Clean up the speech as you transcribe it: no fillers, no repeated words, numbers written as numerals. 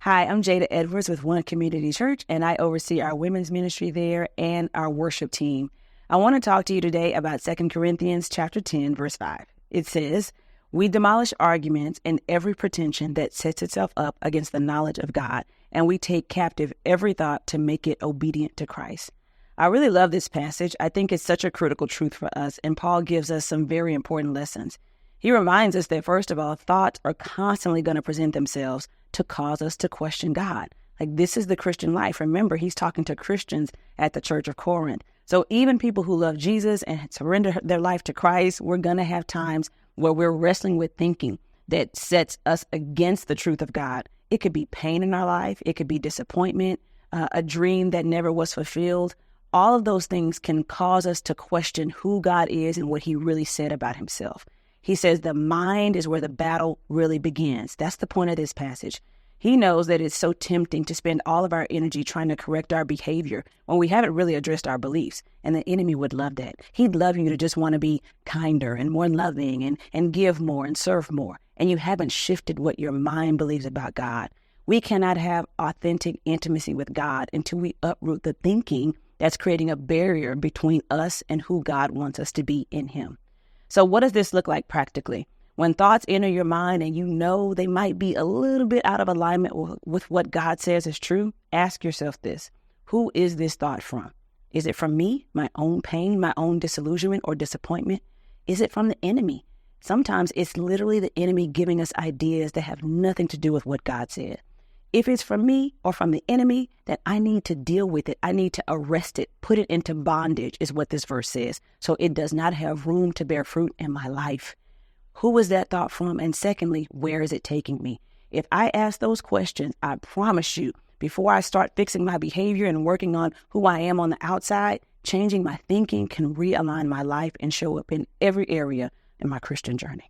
Hi, I'm Jada Edwards with One Community Church, and I oversee our women's ministry there and our worship team. I want to talk to you today about 2 Corinthians chapter 10, verse 5. It says, "We demolish arguments and every pretension that sets itself up against the knowledge of God, and we take captive every thought to make it obedient to Christ." I really love this passage. I think it's such a critical truth for us, and Paul gives us some very important lessons. He reminds us that, first of all, thoughts are constantly going to present themselves to cause us to question God. Like, this is the Christian life. Remember, he's talking to Christians at the Church of Corinth. So even people who love Jesus and surrender their life to Christ, we're going to have times where we're wrestling with thinking that sets us against the truth of God. It could be pain in our life. It could be disappointment, a dream that never was fulfilled. All of those things can cause us to question who God is and what he really said about himself. He says the mind is where the battle really begins. That's the point of this passage. He knows that it's so tempting to spend all of our energy trying to correct our behavior when we haven't really addressed our beliefs. And the enemy would love that. He'd love you to just want to be kinder and more loving and give more and serve more. And you haven't shifted what your mind believes about God. We cannot have authentic intimacy with God until we uproot the thinking that's creating a barrier between us and who God wants us to be in him. So what does this look like practically? When thoughts enter your mind and you know they might be a little bit out of alignment with what God says is true, ask yourself this: who is this thought from? Is it from me, my own pain, my own disillusionment or disappointment? Is it from the enemy? Sometimes it's literally the enemy giving us ideas that have nothing to do with what God said. If it's from me or from the enemy, then I need to deal with it. I need to arrest it, put it into bondage, is what this verse says. So it does not have room to bear fruit in my life. Who was that thought from? And secondly, where is it taking me? If I ask those questions, I promise you, before I start fixing my behavior and working on who I am on the outside, changing my thinking can realign my life and show up in every area in my Christian journey.